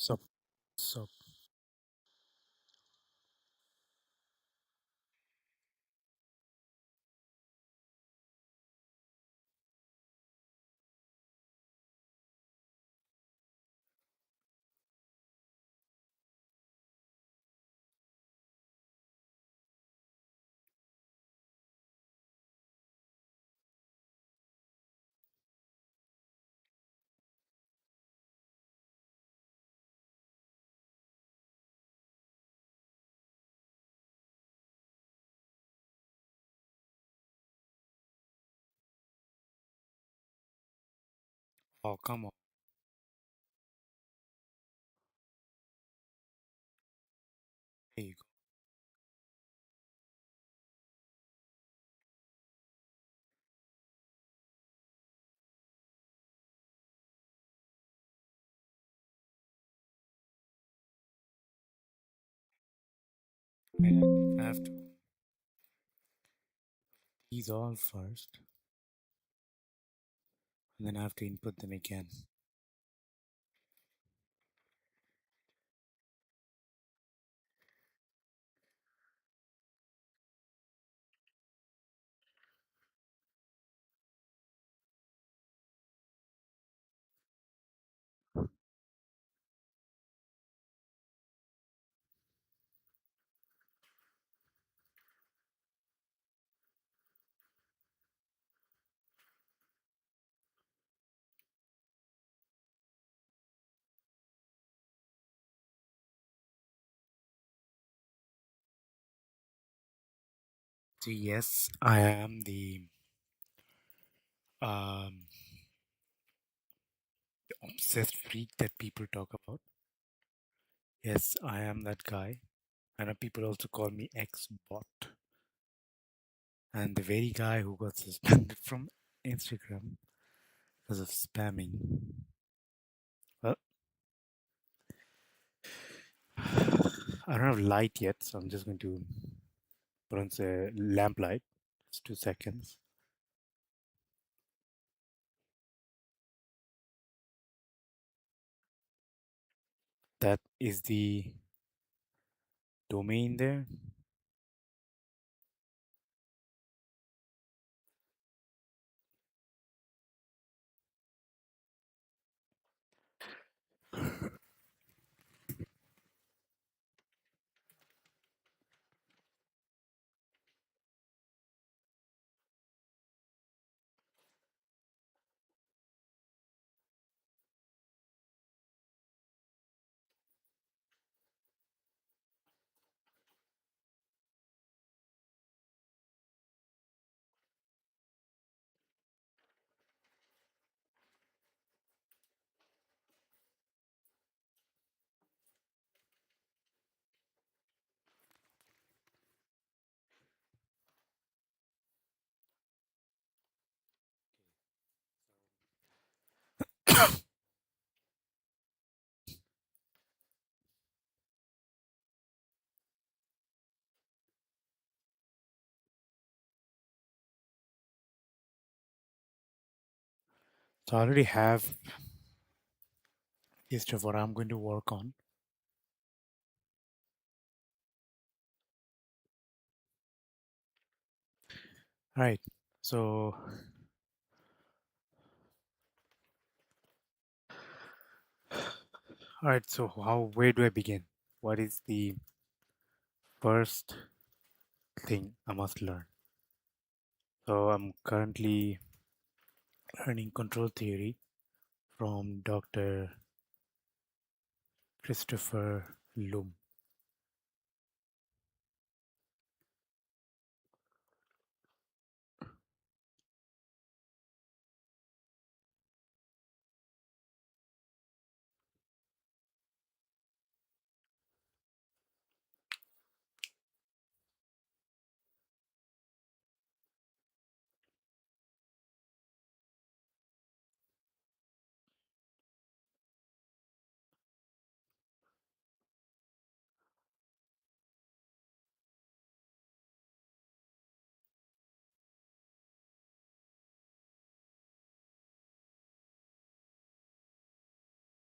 Sup, sup. Oh, come on. There you go. I have to these all first, and then I have to input them again. So yes, I am the um obsessed freak that people talk about. Yes, I am that guy. I know people also call me ex-bot, and the very guy who got suspended from Instagram because of spamming. Well, I don't have light yet, so I'm just going to put on the lamp light. It's 2 seconds. That is the domain there. So I already have list of what I'm going to work on. All right. So all right. So where do I begin? What is the first thing I must learn? So I'm currently learning control theory from Dr. Christopher Loom.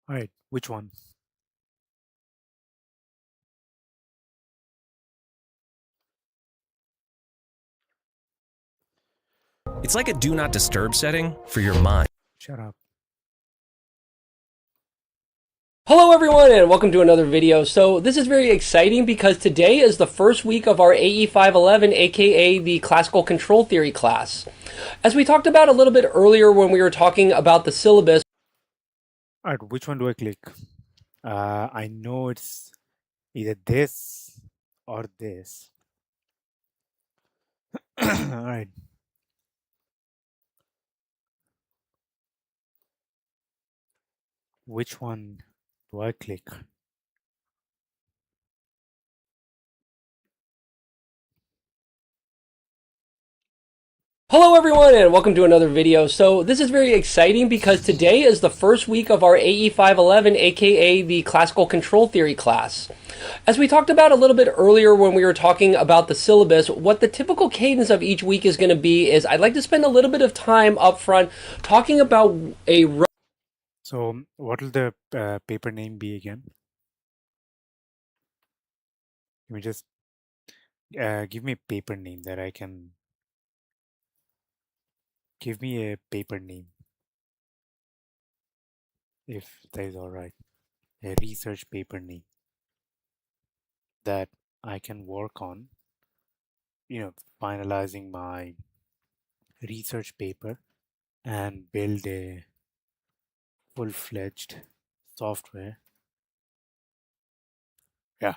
All right. Which one? It's like a do not disturb setting for your mind. Shut up. Hello everyone and welcome to another video. So this is very exciting because today is the first week of our AE 511, aka the Classical Control Theory class. As we talked about a little bit earlier when we were talking about the syllabus. Alright, which one do I click? I know it's either this or this. Alright. Which one do I click? Hello everyone and welcome to another video. So this is very exciting because today is the first week of our AE 511, aka the Classical Control Theory class. As we talked about a little bit earlier when we were talking about the syllabus, what the typical cadence of each week is going to be is I'd like to spend a little bit of time up front talking about a... So what will the paper name be again? Let me just give me a paper name that I can... Give me a paper name, if that is alright. A research paper name that I can work on, finalizing my research paper and build a full-fledged software. Yeah.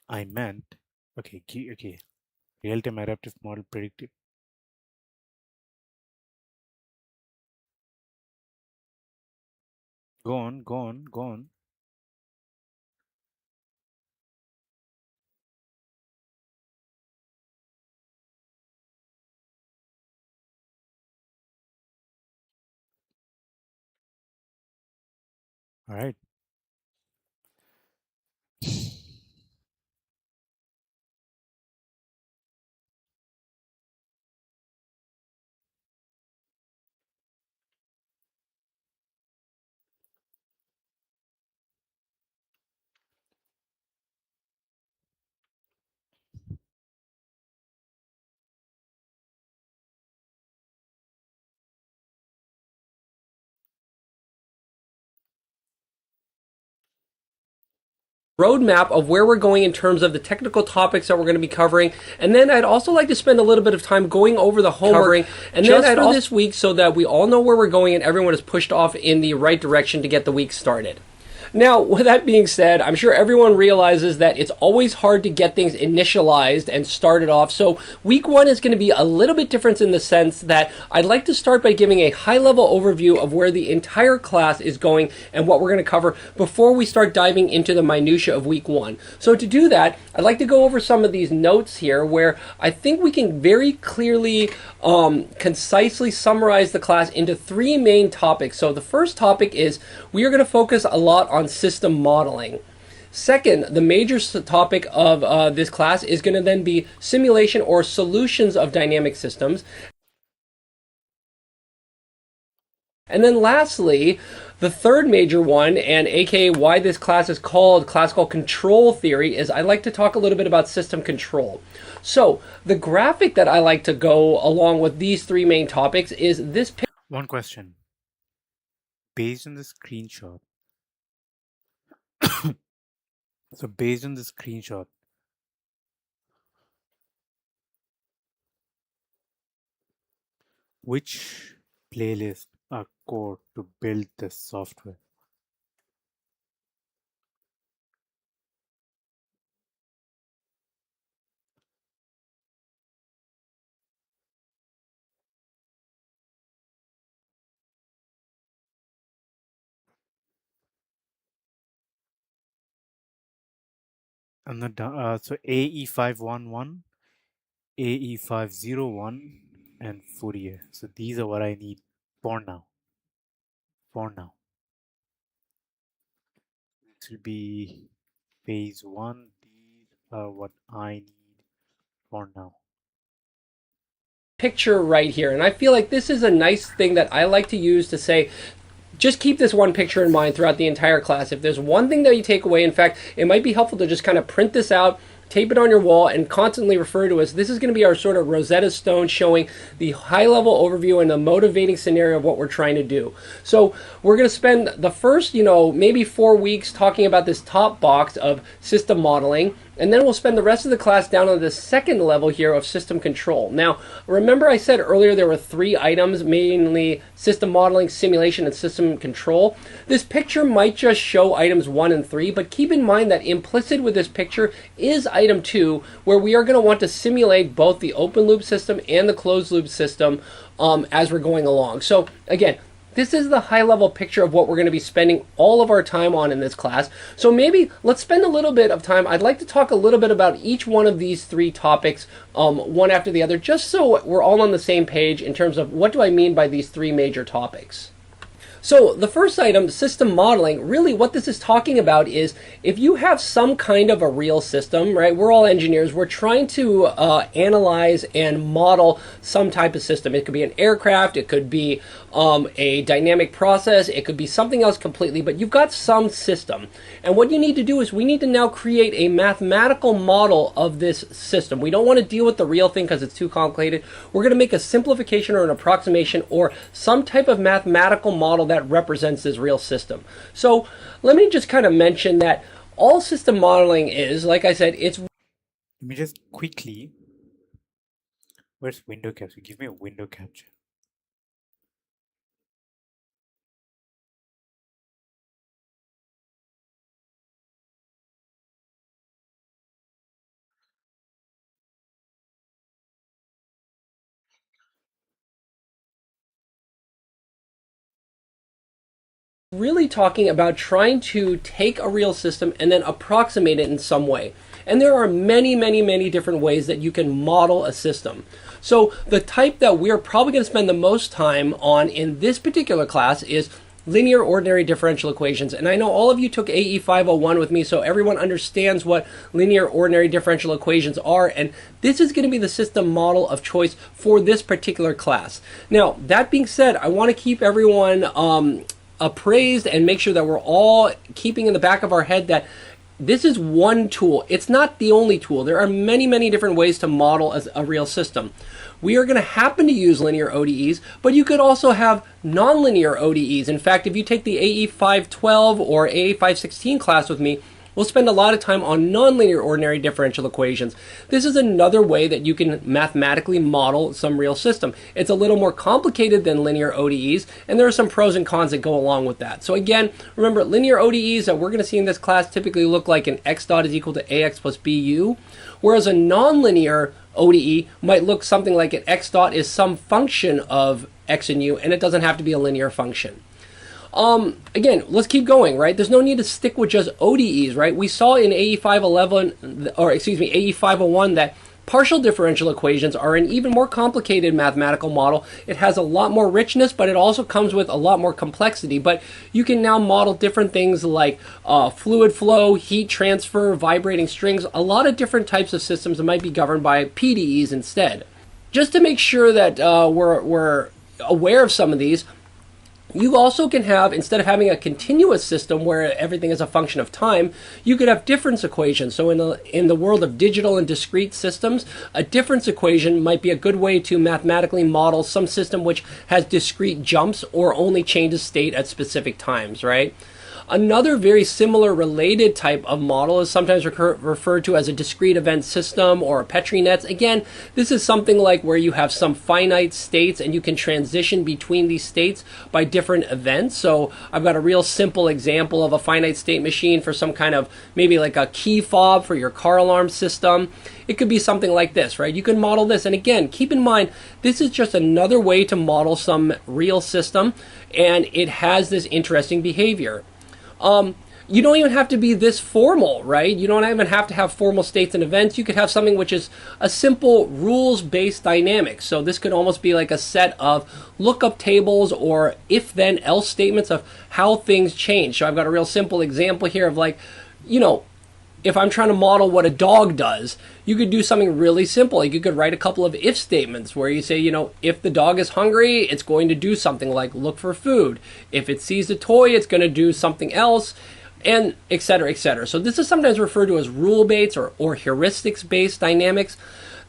I meant, okay, real-time adaptive model predictive. Go on. All right. roadmap of where we're going in terms of the technical topics that we're going to be covering, and then I'd also like to spend a little bit of time going over the homework and just for this week so that we all know where we're going and everyone is pushed off in the right direction to get the week started. Now, with that being said, I'm sure everyone realizes that it's always hard to get things initialized and started off. So week one is going to be a little bit different in the sense that I'd like to start by giving a high-level overview of where the entire class is going and what we're going to cover before we start diving into the minutia of week one. So to do that, I'd like to go over some of these notes here where I think we can very clearly, concisely summarize the class into three main topics. So the first topic is we are going to focus a lot on system modeling. Second, the major topic of this class is going to then be simulation or solutions of dynamic systems. And then lastly, the third major one, and aka why this class is called Classical Control Theory, is I like to talk a little bit about system control. So the graphic that I like to go along with these three main topics is this. One question. Based on the screenshot, which playlist are core to build this software? I'm not done. So AE511, AE501, and Fourier. So these are what I need for now. This will be phase one. These are what I need for now. picture right here. And I feel like this is a nice thing that I like to use to say, just keep this one picture in mind throughout the entire class. If there's one thing that you take away, in fact, it might be helpful to just kind of print this out, tape it on your wall, and constantly refer to as this is going to be our sort of Rosetta Stone showing the high-level overview and the motivating scenario of what we're trying to do. So we're going to spend the first, maybe 4 weeks talking about this top box of system modeling, and then we'll spend the rest of the class down on the second level here of system control. Now, remember I said earlier there were 3 items, mainly system modeling, simulation, and system control. This picture might just show items 1 and 3, but keep in mind that implicit with this picture is item 2, where we are going to want to simulate both the open loop system and the closed loop system as we're going along. So again, this is the high-level picture of what we're going to be spending all of our time on in this class. So maybe let's spend a little bit of time. I'd like to talk a little bit about each one of these 3 topics, one after the other, just so we're all on the same page in terms of what do I mean by these 3 major topics. So the first item, system modeling, really what this is talking about is if you have some kind of a real system, right? We're all engineers. We're trying to analyze and model some type of system. It could be an aircraft. It could be a dynamic process. It could be something else completely, but you've got some system. And what you need to do is we need to now create a mathematical model of this system. We don't want to deal with the real thing because it's too complicated. We're going to make a simplification or an approximation or some type of mathematical model that represents this real system. So let me just kind of mention that all system modeling is, like I said, it's... Let me just quickly... Where's window capture? Give me a window capture. really talking about trying to take a real system and then approximate it in some way. And there are many, many, many different ways that you can model a system. So the type that we're probably going to spend the most time on in this particular class is linear ordinary differential equations. And I know all of you took AE 501 with me, so everyone understands what linear ordinary differential equations are, and this is going to be the system model of choice for this particular class. Now, that being said, I want to keep everyone appraised and make sure that we're all keeping in the back of our head that this is one tool. It's not the only tool. There are many, many different ways to model as a real system. We are going to happen to use linear ODEs, but you could also have nonlinear ODEs. In fact, if you take the AE 512 or AE 516 class with me, we'll spend a lot of time on nonlinear ordinary differential equations. This is another way that you can mathematically model some real system. It's a little more complicated than linear ODEs, and there are some pros and cons that go along with that. So again, remember, linear ODEs that we're going to see in this class typically look like an x dot is equal to ax plus bu, whereas a nonlinear ODE might look something like an x dot is some function of x and u, and it doesn't have to be a linear function. Again, let's keep going, right? There's no need to stick with just ODEs, right? We saw in AE 511, or excuse me, AE 501 that partial differential equations are an even more complicated mathematical model. It has a lot more richness, but it also comes with a lot more complexity. But you can now model different things like fluid flow, heat transfer, vibrating strings, a lot of different types of systems that might be governed by PDEs instead. Just to make sure that we're aware of some of these, you also can have, instead of having a continuous system where everything is a function of time, you could have difference equations. So in the world of digital and discrete systems, a difference equation might be a good way to mathematically model some system which has discrete jumps or only changes state at specific times, right? Another very similar related type of model is sometimes referred to as a discrete event system or a Petri nets. Again, this is something like where you have some finite states and you can transition between these states by different events. So I've got a real simple example of a finite state machine for some kind of maybe like a key fob for your car alarm system. It could be something like this, right? You can model this. And again, keep in mind, this is just another way to model some real system, and it has this interesting behavior. You don't even have to be this formal, right? You don't even have to have formal states and events. You could have something which is a simple rules-based dynamic. So this could almost be like a set of lookup tables or if-then-else statements of how things change. So I've got a real simple example here of like, if I'm trying to model what a dog does, you could do something really simple. Like you could write a couple of if statements where you say, you know, if the dog is hungry, it's going to do something like look for food. If it sees a toy, it's going to do something else, and et cetera, et cetera. So this is sometimes referred to as rule-based or heuristics-based dynamics.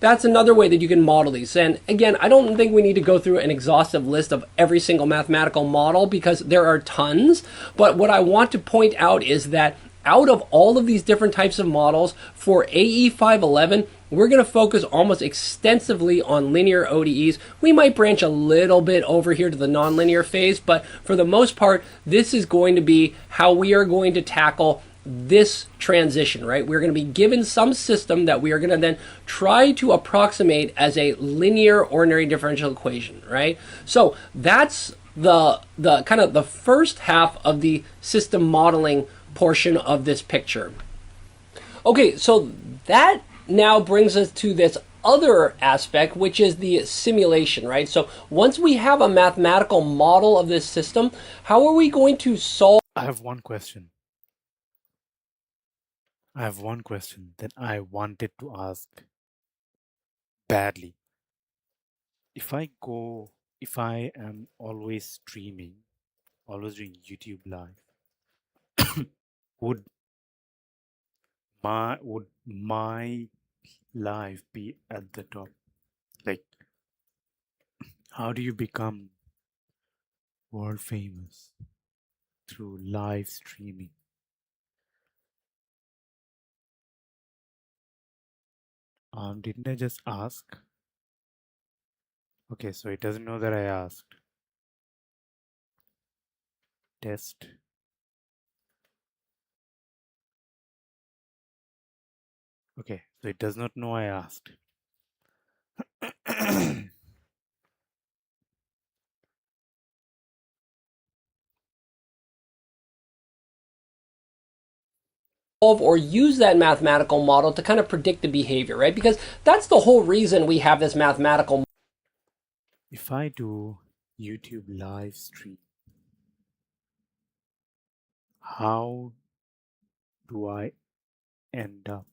That's another way that you can model these. And again, I don't think we need to go through an exhaustive list of every single mathematical model because there are tons. But what I want to point out is that out of all of these different types of models, for AE 511, we're going to focus almost extensively on linear ODEs. We might branch a little bit over here to the nonlinear phase, but for the most part, this is going to be how we are going to tackle this transition, right? We're going to be given some system that we are going to then try to approximate as a linear ordinary differential equation, right? So that's the kind of the first half of the system modeling portion of this picture. Okay, so that now brings us to this other aspect, which is the simulation, right? So once we have a mathematical model of this system, how are we going to solve? I have one question that I wanted to ask badly. If I am always streaming, always doing YouTube live, would my live be at the top? Like, how do you become world famous through live streaming? Didn't I just ask? Okay, so it doesn't know that I asked. Test. Okay, so it does not know I asked. Or use that mathematical model to kind of predict the behavior, right? Because that's the whole reason we have this mathematical. If I do YouTube live stream, how do I end up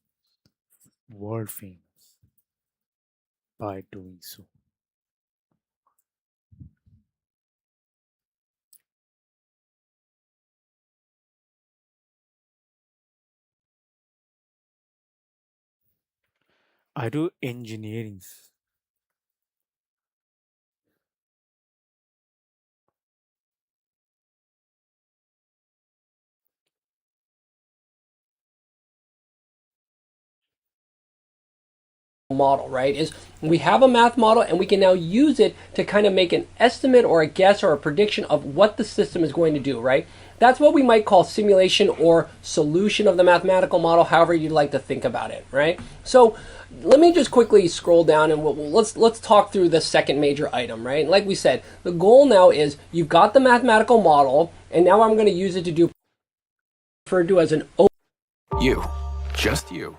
world famous by doing so? I do engineering. Model, right, is we have a math model and we can now use it to kind of make an estimate or a guess or a prediction of what the system is going to do, right? That's what we might call simulation or solution of the mathematical model, however you'd like to think about it, right? So let me just quickly scroll down and let's talk through the second major item, right? Like we said, the goal now is you've got the mathematical model and now I'm going to use it to do referred to as an You, just you,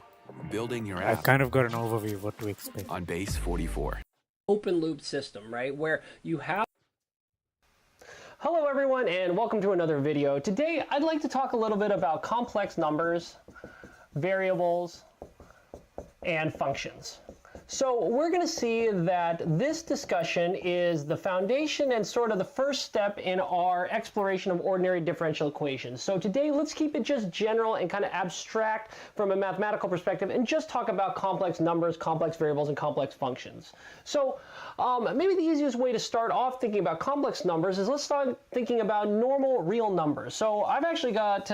building your I app kind of got an overview of what to expect. on base 44. open loop system, right? Where you have. Hello everyone and welcome to another video. Today I'd like to talk a little bit about complex numbers, variables, and functions. So we're going to see that this discussion is the foundation and sort of the first step in our exploration of ordinary differential equations. So today let's keep it just general and kind of abstract from a mathematical perspective and just talk about complex numbers, complex variables, and complex functions. So maybe the easiest way to start off thinking about complex numbers is let's start thinking about normal real numbers. So I've actually got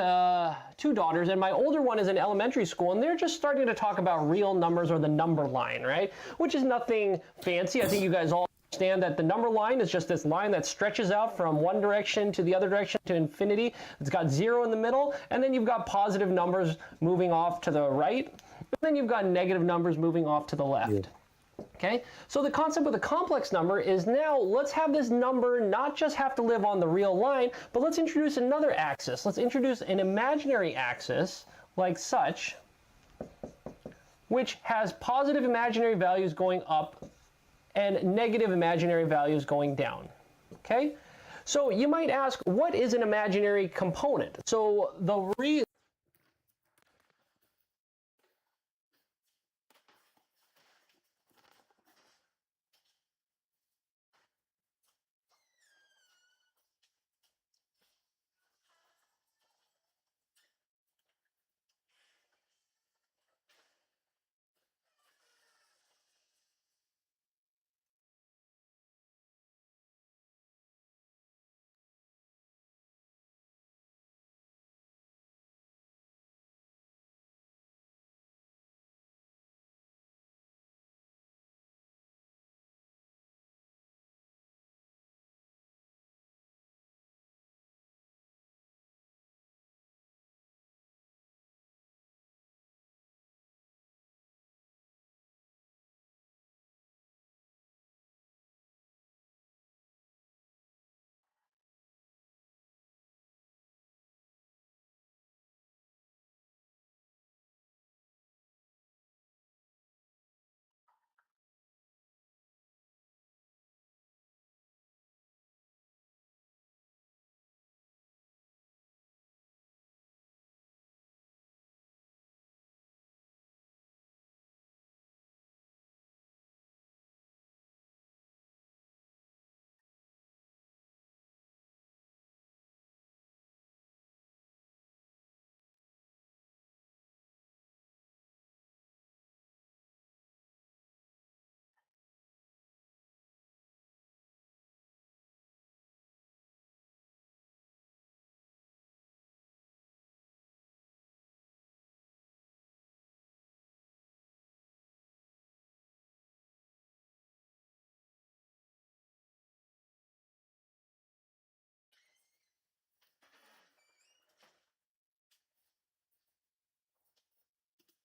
two daughters and my older one is in elementary school and they're just starting to talk about real numbers or the number line, right? Which is nothing fancy. I think you guys all understand that the number line is just this line that stretches out from one direction to the other direction to infinity. It's got 0 in the middle, and then you've got positive numbers moving off to the right, and then you've got negative numbers moving off to the left. Yeah. Okay, so the concept with a complex number is now let's have this number not just have to live on the real line, but let's introduce another axis. Let's introduce an imaginary axis like such, which has positive imaginary values going up and negative imaginary values going down. Okay? So you might ask, what is an imaginary component? So the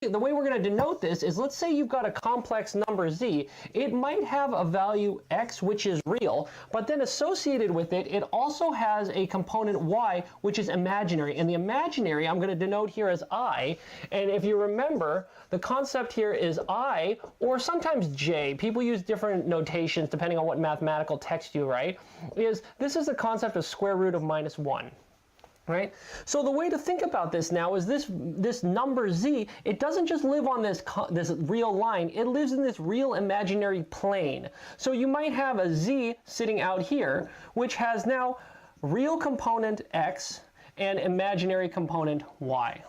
the way we're going to denote this is, let's say you've got a complex number z. It might have a value x, which is real, but then associated with it, it also has a component y, which is imaginary. And the imaginary I'm going to denote here as I. And if you remember, the concept here is I, or sometimes j. People use different notations depending on what mathematical text you write. This is the concept of square root of minus 1. Right? So the way to think about this now is this number z, it doesn't just live on this real line, it lives in this real imaginary plane. So you might have a z sitting out here, which has now real component x and imaginary component y.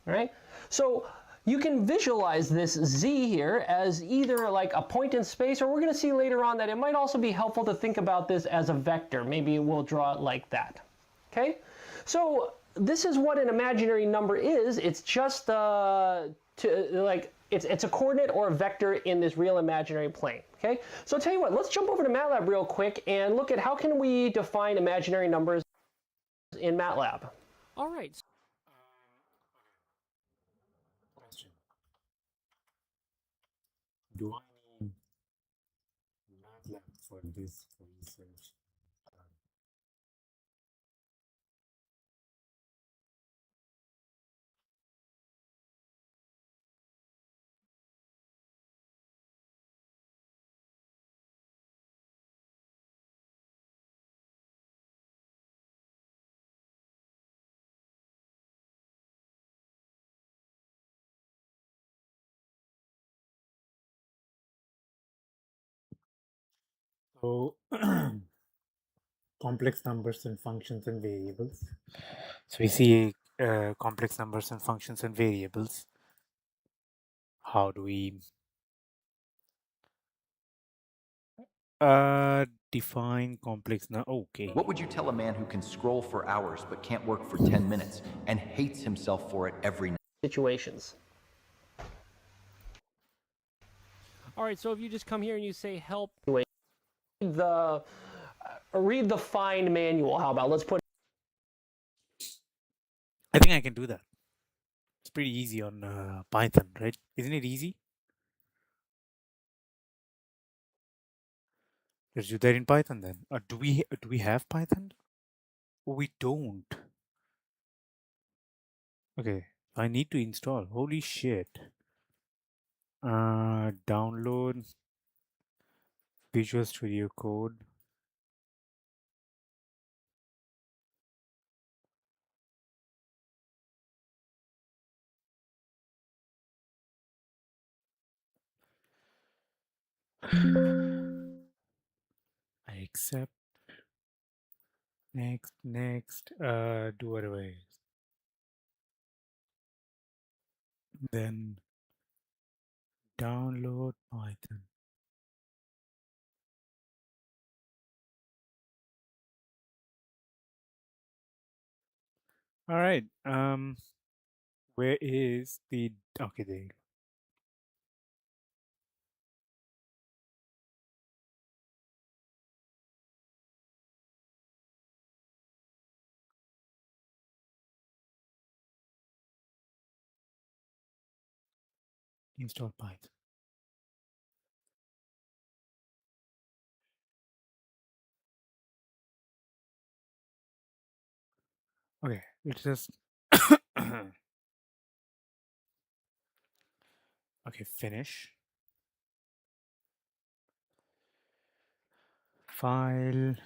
Right? So you can visualize this z here as either like a point in space, or we're going to see later on that it might also be helpful to think about this as a vector. Maybe we'll draw it like that. Okay? So this is what an imaginary number is. It's just it's a coordinate or a vector in this real imaginary plane. Okay. So I'll tell you what. Let's jump over to MATLAB real quick and look at how can we define imaginary numbers in MATLAB. All right. Question. Do I need MATLAB for this research? So complex numbers and functions and variables. So we see complex numbers and functions and variables. How do we define complex okay. What would you tell a man who can scroll for hours but can't work for 10 minutes and hates himself for it every night? Situations. All right, so if you just come here and you say help, read the find manual. How about let's put. I think I can do that. It's pretty easy on Python, right? Isn't it easy? Let's do that in Python then. Do we have Python? Oh, we don't. Okay, I need to install. Holy shit. Download Visual Studio Code. I accept. Next. Do otherwise. Then download Python. All right. Where is the okay? There you go. Install Python. Okay, let's just okay, finish. File,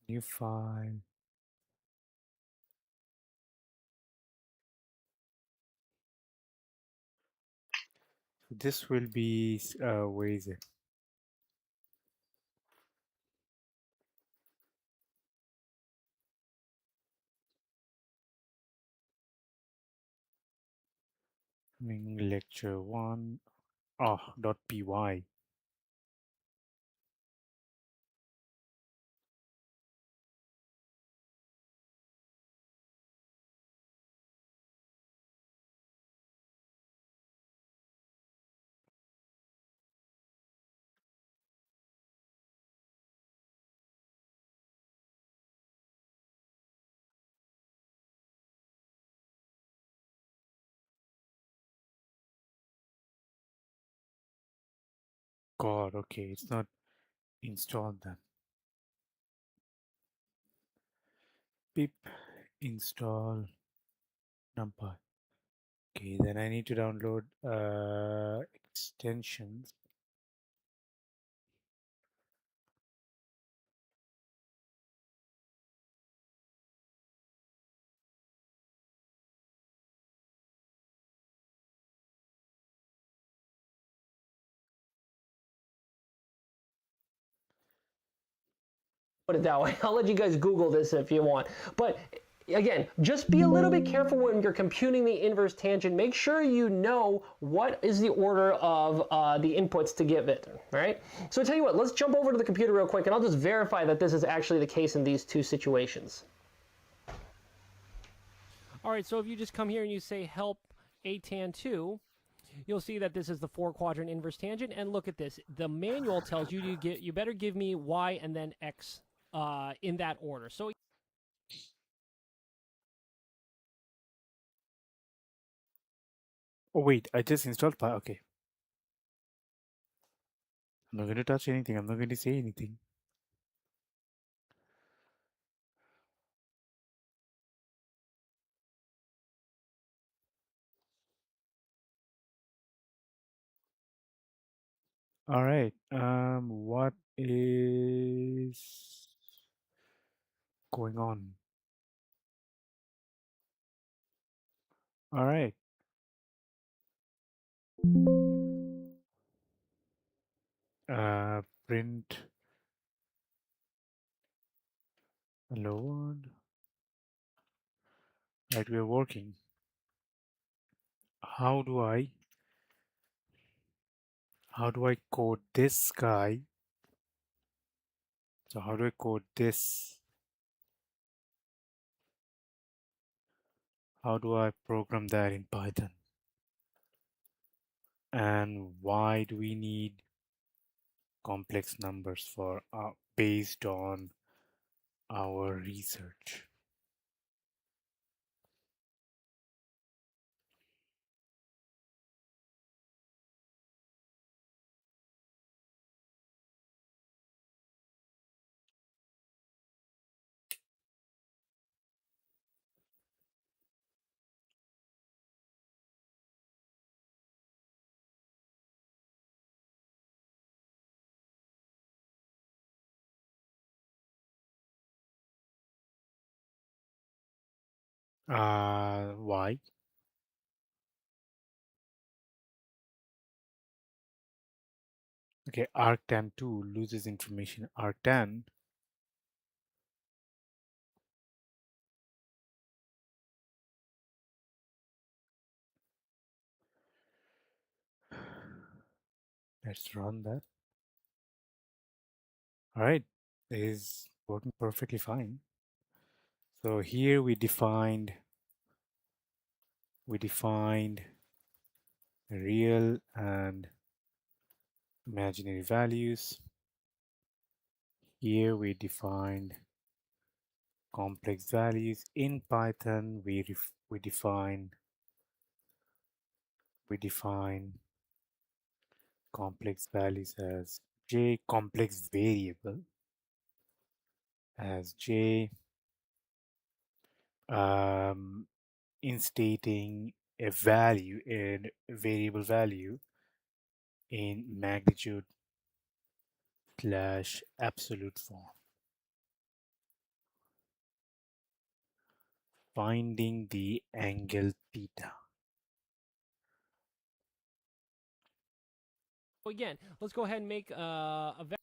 new file. This will be where is it? Lecture 1 .py. God, okay, it's not installed then. Pip install numpy. Okay, then I need to download extensions. Put it that way. I'll let you guys Google this if you want. But again, just be a little bit careful when you're computing the inverse tangent. Make sure you know what is the order of the inputs to give it, right? So I tell you what, let's jump over to the computer real quick and I'll just verify that this is actually the case in these two situations. All right, so if you just come here and you say help atan2, you'll see that this is the 4-quadrant inverse tangent. And look at this. The manual tells you you better give me y and then x in that order. So Oh wait, I just installed Pi. Okay. I'm not going to touch anything. I'm not going to say anything. All right. What is going on? All right. Print load. Right, we're working. How do I code this guy? So how do I code this? How do I program that in Python? And why do we need complex numbers for based on our research? Why? Okay, arctan2 loses information. Arctan let's run that. All right, it is working perfectly fine. So here we defined real and imaginary values. Here we defined complex values. In Python, we define complex values as j, complex variable as j, instating a value, a variable value in magnitude / absolute form. Finding the angle theta. again, let's go ahead and make a vector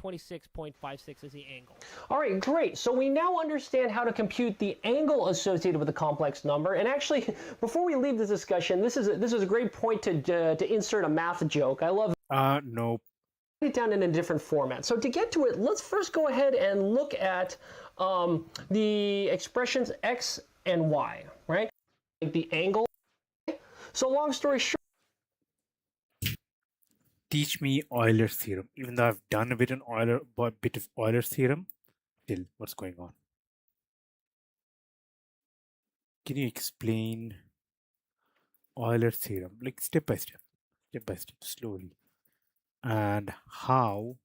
26.56 is the angle. All right, great. So we now understand how to compute the angle associated with a complex number. And actually, before we leave this discussion, this is a great point to insert a math joke. I love Nope. it down in a different format. So to get to it, let's first go ahead and look at the expressions x and y, right? Like the angle. So long story short, Teach me Euler's theorem. Even though I've done a bit of Euler's theorem, still, what's going on? Can you explain Euler's theorem, like step by step, slowly? and how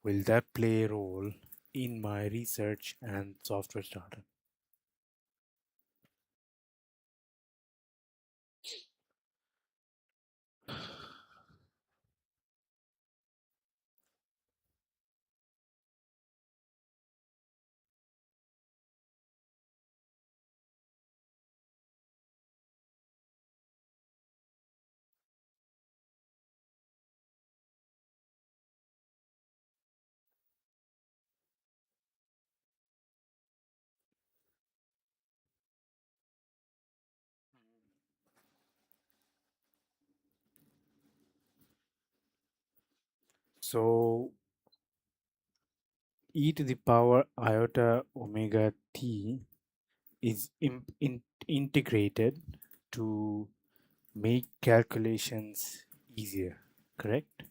will that play a role in my research and software startup? So e to the power iota omega t is integrated to make calculations easier, correct?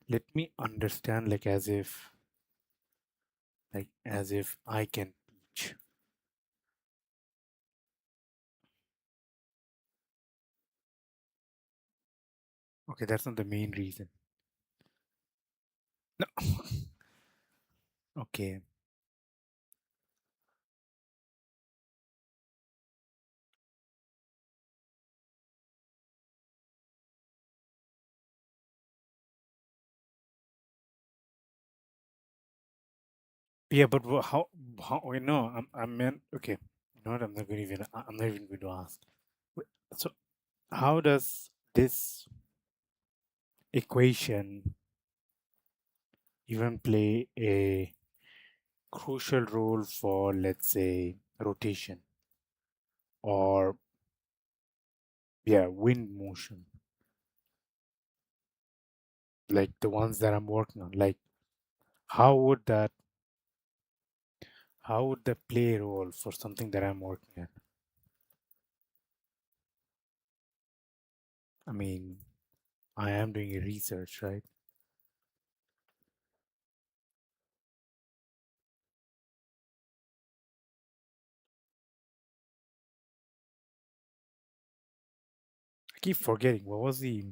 Let me understand like as if I can teach. Okay, that's not the main reason. No. Okay. Yeah, but how wait, no, I meant okay. You know what? I'm not even going to ask. Wait, so how does this equation even play a crucial role for, let's say, rotation or, yeah, wind motion, like the ones that I'm working on? Like, how would that how would that play a role for something that I'm working at? I mean, I am doing a research, right? I keep forgetting what was the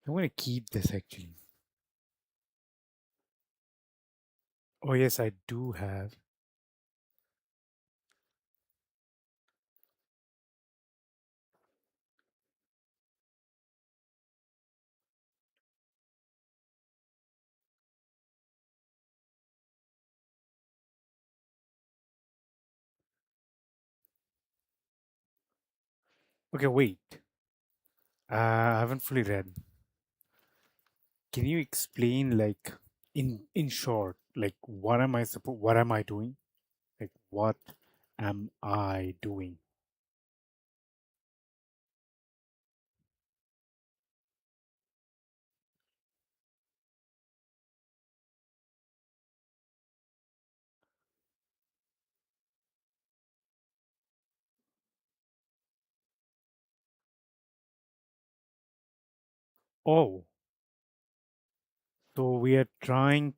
I'm gonna keep this actually. Oh yes, I do have. Okay, wait. I haven't fully read. Can you explain, like, in short, like what am I doing? Like, what am I doing? Oh, so we are trying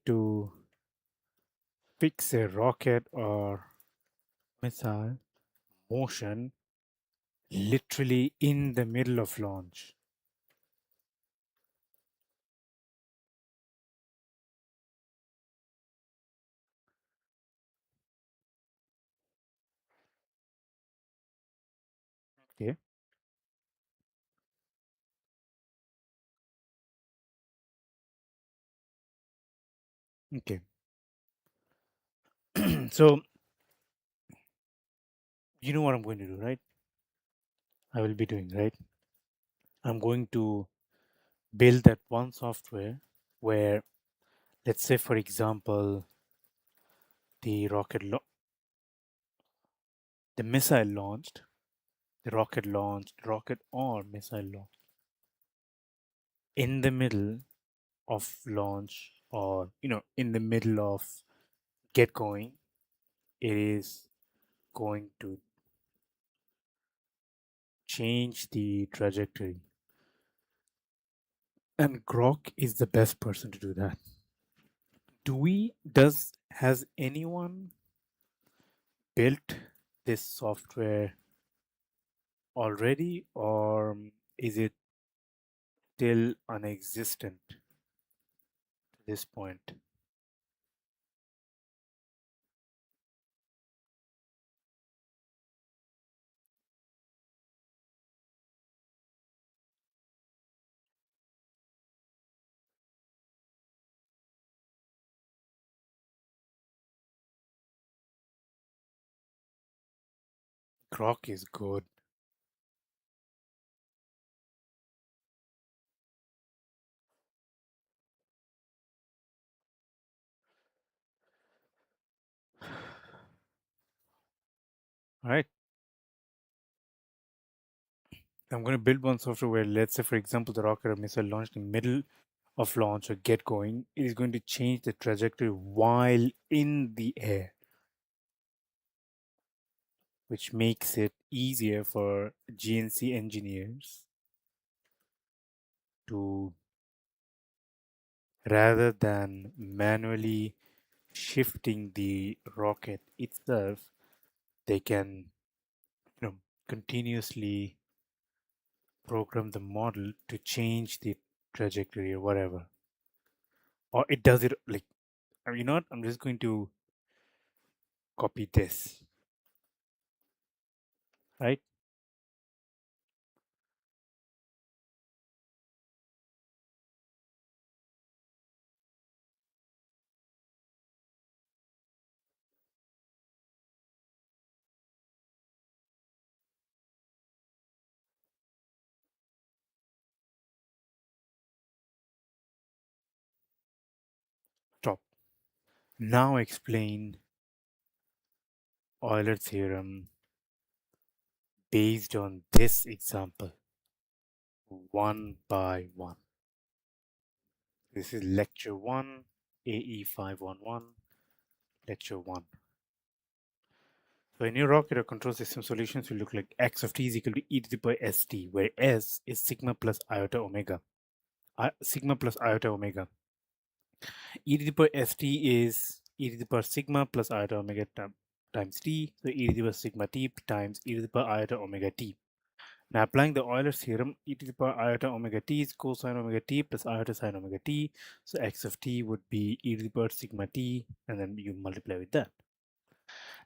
to fix a rocket or missile motion literally in the middle of launch. Okay. Okay. So you know what I'm going to do, right? I will be doing, right? I'm going to build that one software where, let's say, for example, the the missile launched, the rocket or missile launched. In the middle, of launch, or in the middle of get going, it is going to change the trajectory. And Grok is the best person to do that. Has anyone built this software already, or is it still unexistent to this point? Grok is good. All right. I'm going to build one software where, let's say, for example, the rocket or missile launched in the middle of launch or get going, it is going to change the trajectory while in the air, which makes it easier for GNC engineers to, rather than manually shifting the rocket itself, they can, continuously program the model to change the trajectory or whatever. Or it does it like, I'm just going to copy this, right? Stop. Now explain Euler theorem based on this example, one by one. This is lecture 1, AE 511, lecture 1. So in your rocket or control system, solutions will look like x of t is equal to e to the power st, where s is sigma plus iota omega. Sigma plus iota omega. E to the power st is e to the power sigma plus iota omega times t. So e to the power sigma t times e to the power iota omega t. Now applying the Euler's theorem, e to the power iota omega t is cosine omega t plus iota sine omega t. So x of t would be e to the power sigma t, and then you multiply with that.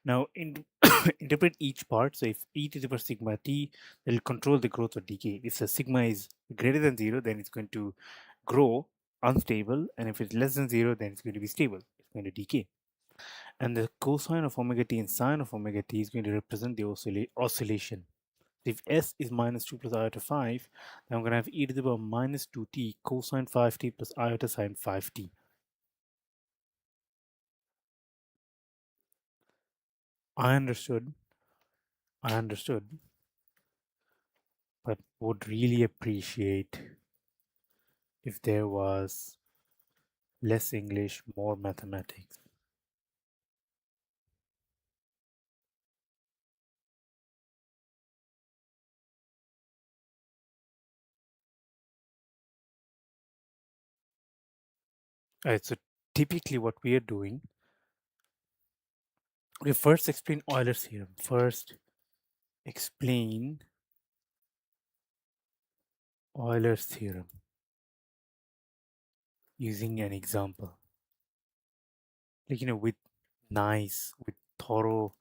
Now interpret each part. So if e to the power sigma t, it will control the growth or decay. If the sigma is greater than 0, then it's going to grow unstable, and if it's less than 0, then it's going to be stable. It's going to decay. And the cosine of omega t and sine of omega t is going to represent the oscillation. If s is minus 2 plus iota 5, then I'm going to have e to the power minus 2t cosine 5t plus iota sine 5t. I understood. But would really appreciate if there was less English, more mathematics. Alright, so typically what we are doing, we first explain Euler's theorem. First, explain Euler's theorem using an example. Like, with thorough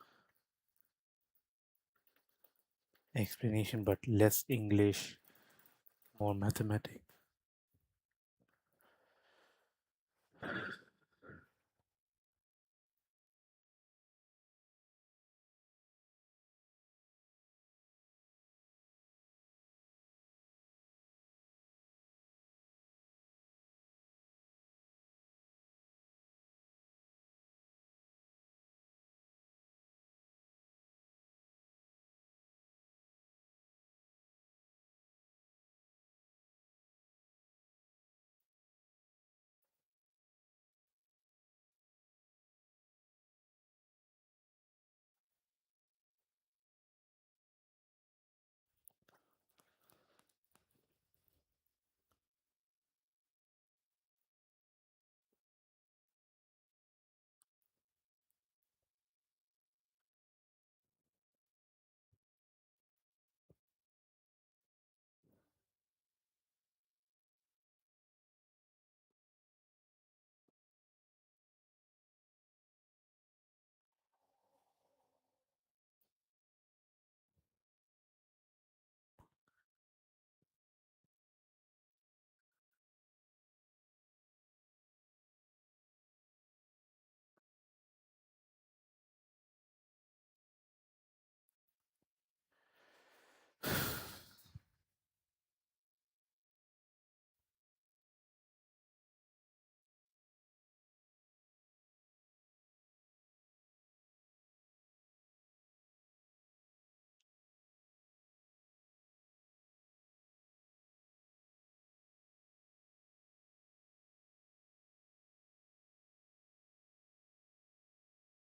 explanation, but less English, more mathematics.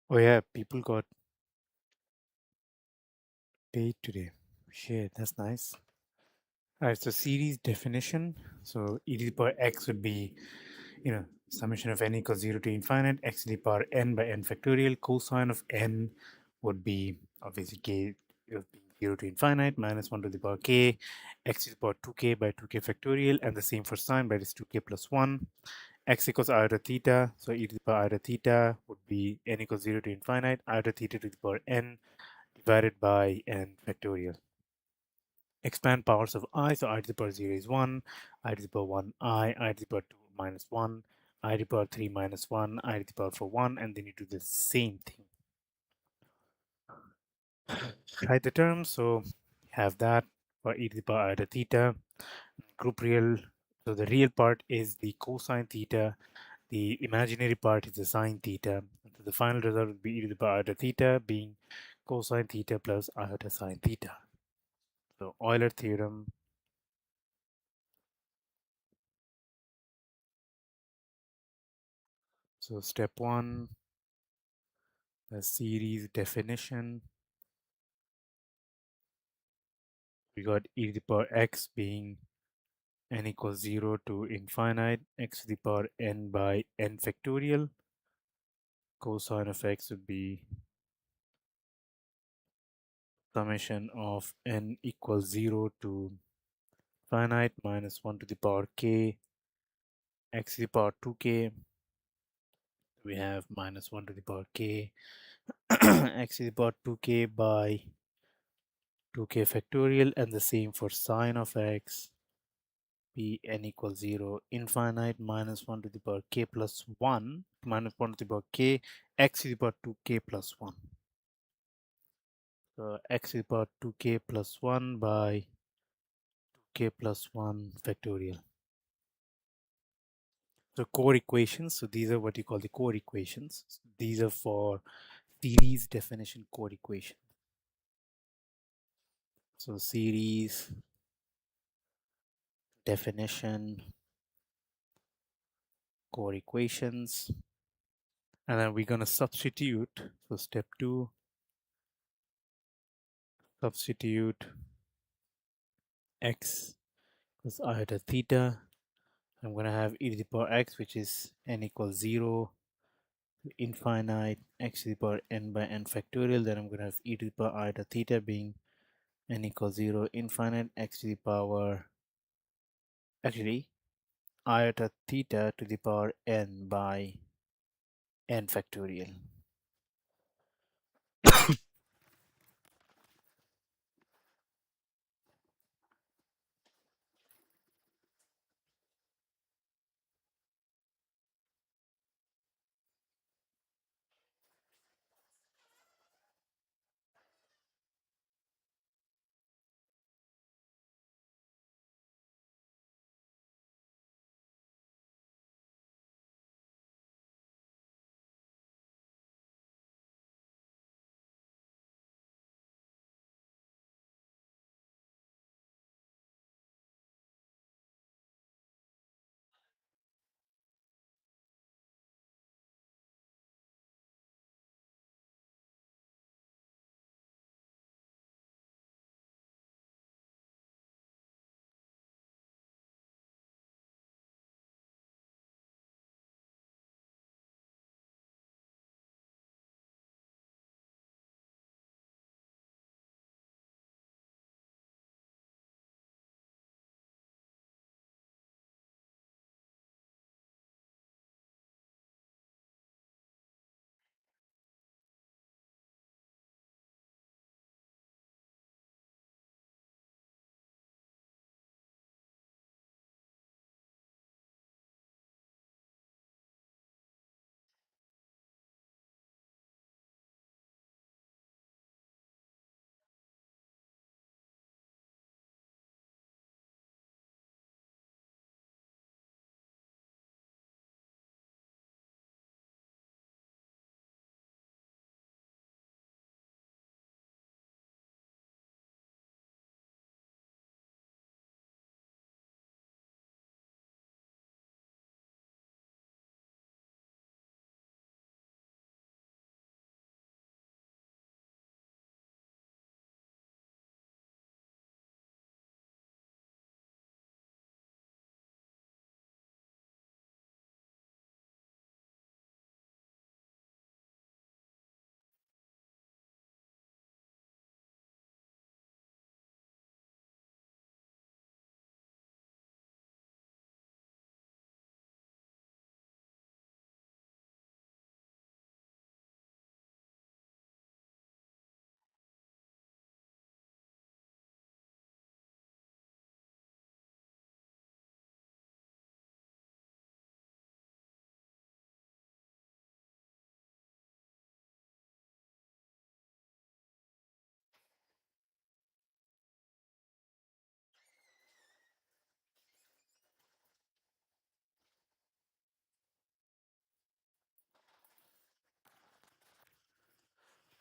Oh yeah, people got paid today. Shit, that's nice. All right, so series definition. So e to the power x would be, summation of n equals 0 to infinite, x to the power n by n factorial. Cosine of n would be obviously k of being 0 to infinite minus 1 to the power k, x to the power 2k by 2k factorial, and the same for sine, but it's 2k plus 1. X equals iota theta, so e to the power iota theta would be n equals 0 to infinite, iota theta to the power n divided by n factorial. Expand powers of I, so I to the power 0 is 1, I to the power 1 I to the power 2 minus 1, I to the power 3 minus 1, I to the power 4 1, and then you do the same thing. Write the terms, so have that for e to the power iota theta, group real, so the real part is the cosine theta, the imaginary part is the sine theta, so the final result would be e to the power iota theta being cosine theta plus iota sine theta. So Euler theorem. So step 1, the series definition. We got e to the power x being n equals 0 to infinite, x to the power n by n factorial. Cosine of x would be summation of n equals 0 to finite minus 1 to the power k, x to the power 2k. We have minus 1 to the power k, x to the power 2k by 2k factorial, and the same for sine of x be n equals 0 infinite minus 1 to the power k plus 1 minus 1 to the power k x to the power 2k plus 1. So x to the power 2k plus 1 by 2k plus 1 factorial. So core equations. So these are what you call the core equations. These are for series definition core equation. So series definition core equations. And then we're going to substitute. So step 2, substitute x plus iota theta. I'm going to have e to the power x, which is n equals 0 to infinite, x to the power n by n factorial. Then I'm going to have e to the power iota theta being n equals 0 infinite, x to the power, actually, iota theta to the power n by n factorial.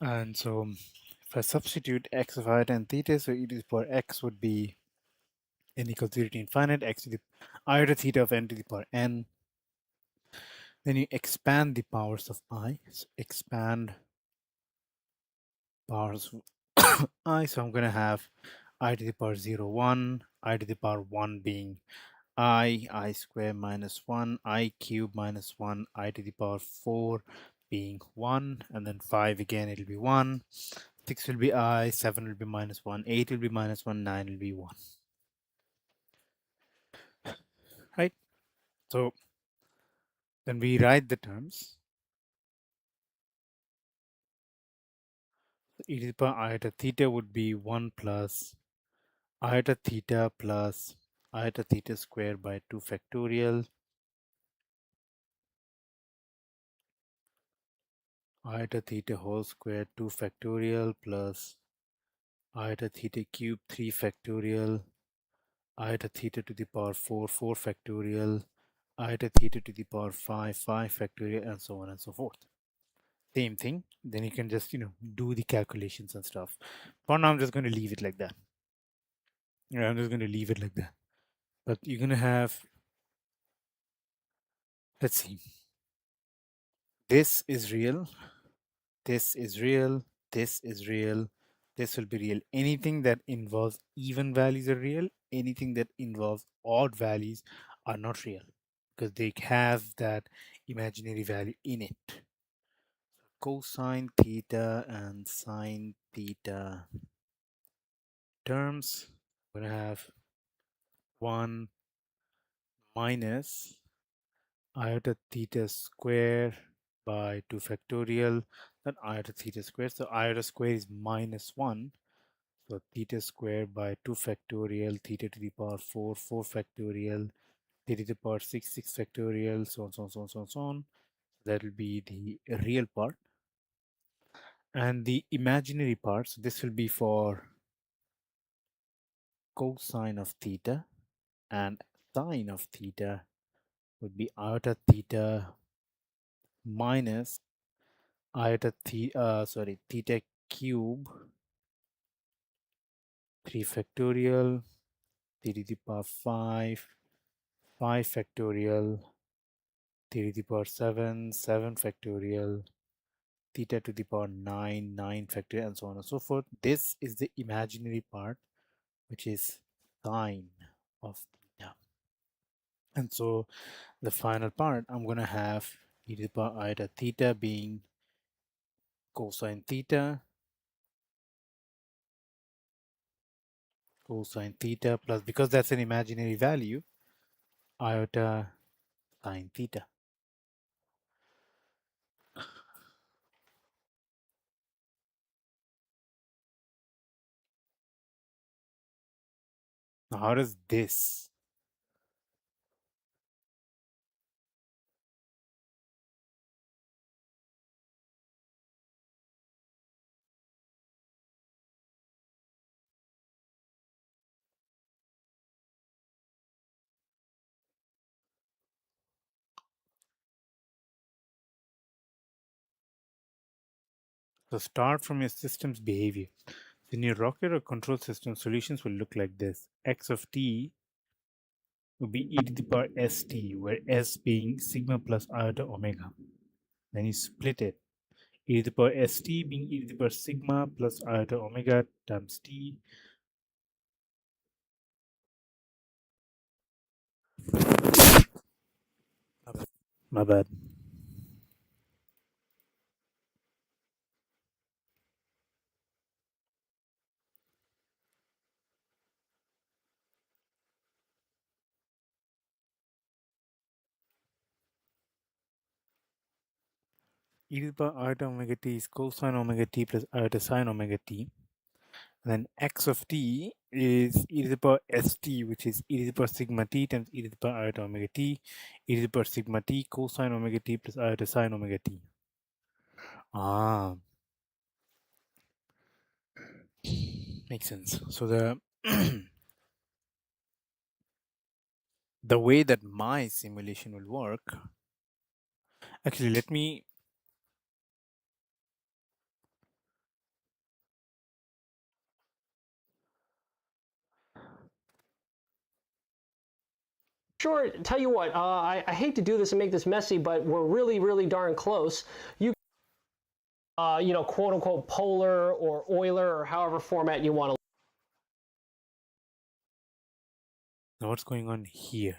And so if I substitute x of iota and theta, so e to the power x would be n equals 0 to infinite, x to the iota theta of n to the power n. Then you expand the powers of I. So expand powers of I. So I'm going to have I to the power 0, 1, I to the power 1 being I square minus 1, I cube minus 1, I to the power 4 being 1, and then 5 again, it'll be 1. 6 will be I, 7 will be minus 1, 8 will be minus 1, 9 will be 1. Right? So then we write the terms. E to the power iota theta would be 1 plus iota theta plus iota theta square by 2 factorial, iota theta whole square 2 factorial plus iota theta cube 3 factorial, iota theta to the power 4 4 factorial, iota theta to the power 5 5 factorial, and so on and so forth. Same thing. Then you can just do the calculations and stuff. For now I'm just going to leave it like that. I'm just going to leave it like that. But you're going to have, let's see, this is real, this is real, this is real, this will be real. Anything that involves even values are real, anything that involves odd values are not real because they have that imaginary value in it. Cosine theta and sine theta terms, we're going to have 1 minus iota theta square by 2 factorial, then iota theta square. So iota square is minus 1. So theta square by 2 factorial, theta to the power 4, 4 factorial, theta to the power 6, 6 factorial, so on, so on, so on, so on, so on. That will be the real part. And the imaginary part, so this will be for cosine of theta, and sine of theta would be iota theta minus iota theta cube 3 factorial, theta to the power 5, 5 factorial, theta to the power 7, 7 factorial, theta to the power 9, 9 factorial, and so on and so forth. This is the imaginary part, which is sine of theta. And so the final part, I'm going to have e to the power iota theta being cosine theta plus, because that's an imaginary value, iota sine theta. Now, how does this? So start from your system's behavior. In your rocket or control system, solutions will look like this. X of t will be e to the power st, where s being sigma plus iota omega. Then you split it. E to the power st being e to the power sigma plus iota omega times t. My bad. E to the power iota omega t is cosine omega t plus iota sine omega t. And then x of t is e to the power st, which is e to the power sigma t times e to the power iota omega t, e to the power sigma t cosine omega t plus iota sine omega t. Ah, makes sense. So the the way that my simulation will work, actually, let me Sure, tell you what, I hate to do this and make this messy, but we're really, really darn close. You, quote unquote, polar or Euler or however format you want to. Now what's going on here?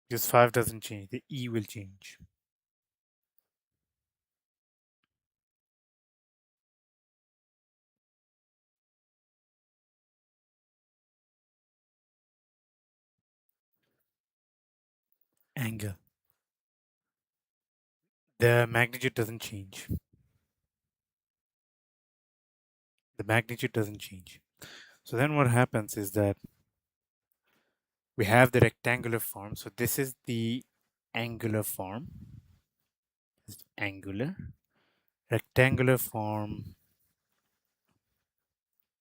Because 5 doesn't change, the E will change. Angle. The magnitude doesn't change. The magnitude doesn't change. So then what happens is that we have the rectangular form. So this is the angular form. It's angular. Rectangular form,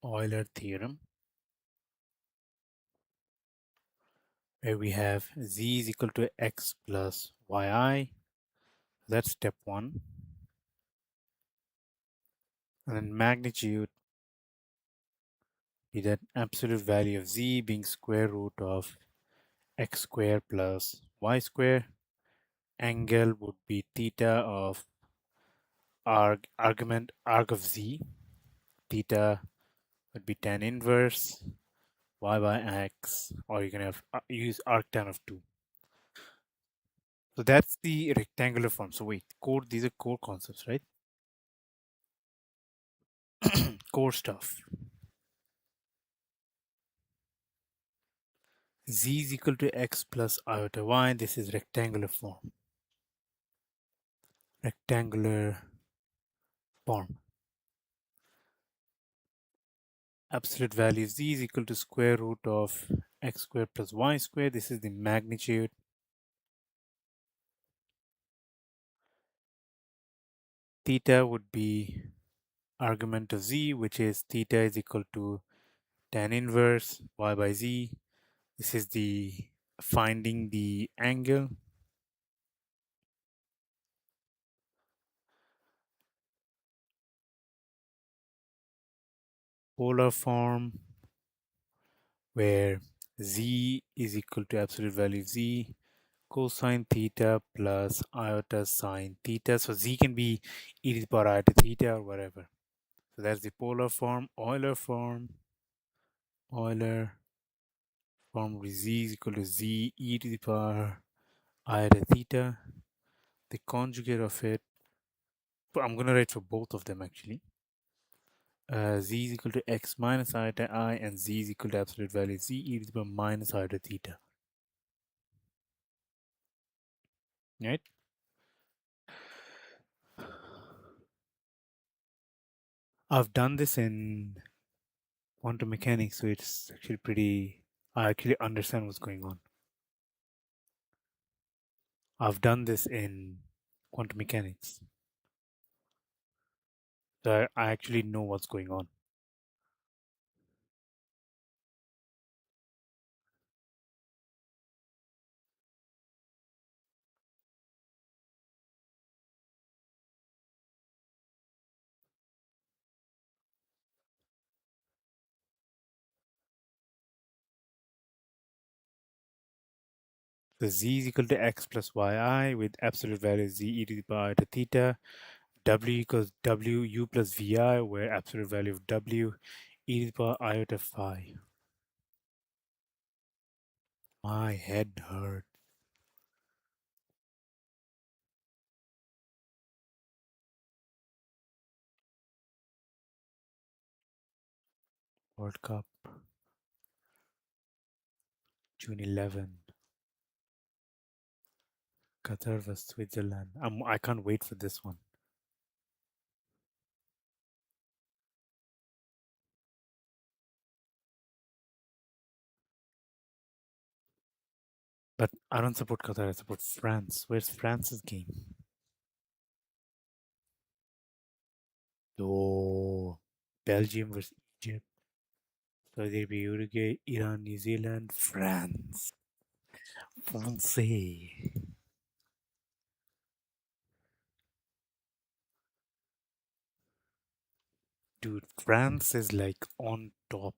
Euler theorem, where we have z is equal to x plus yi. That's step 1. And then magnitude be that absolute value of z being square root of x squared plus y squared. Angle would be theta of arg of z. Theta would be tan inverse y by x, or you can have use arctan of 2. So that's the rectangular form. So wait, these are core concepts, right? Core stuff. Z is equal to x plus iota y. This is rectangular form. Rectangular form. Absolute value z is equal to square root of x squared plus y squared. This is the magnitude. Theta would be argument of z, which is theta is equal to tan inverse y by z. This is the finding the angle. Polar form, where z is equal to absolute value of z cosine theta plus iota sine theta. So z can be e to the power iota theta or whatever. So that's the polar form. Euler form with z is equal to z e to the power iota theta. The conjugate of it, I'm going to write for both of them actually. Z is equal to x minus iota I, and z is equal to absolute value z e to the power minus iota theta. Right? I've done this in quantum mechanics, so it's actually pretty. I actually understand what's going on. I've done this in quantum mechanics, so I actually know what's going on. So z is equal to x plus yi with absolute value z e to the power iota theta. W equals w u plus vi, where absolute value of w e to the power iota phi. My head hurt. World Cup, June 11. Qatar vs Switzerland. I can't wait for this one. But I don't support Qatar, I support France. Where's France's game? Oh, Belgium versus Egypt, Saudi Arabia, Uruguay, Iran, New Zealand, France. France. Dude, France is like on top.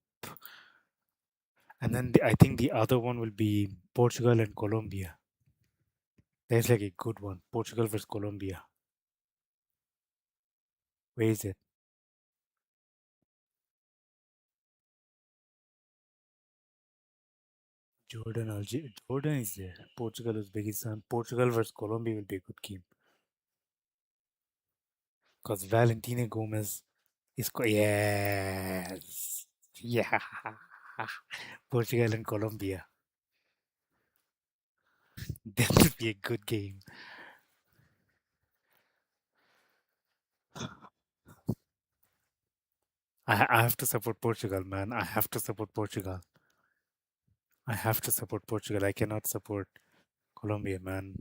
And then I think the other one will be Portugal and Colombia. There's like a good one. Portugal versus Colombia. Where is it? Jordan, Algeria. Jordan is there. Portugal, Uzbekistan. Portugal versus Colombia will be a good game. Because Valentina Gomez is. Yes. Yeah. Portugal and Colombia. That would be a good game. I have to support Portugal, man. I have to support Portugal. I have to support Portugal. I cannot support Colombia, man.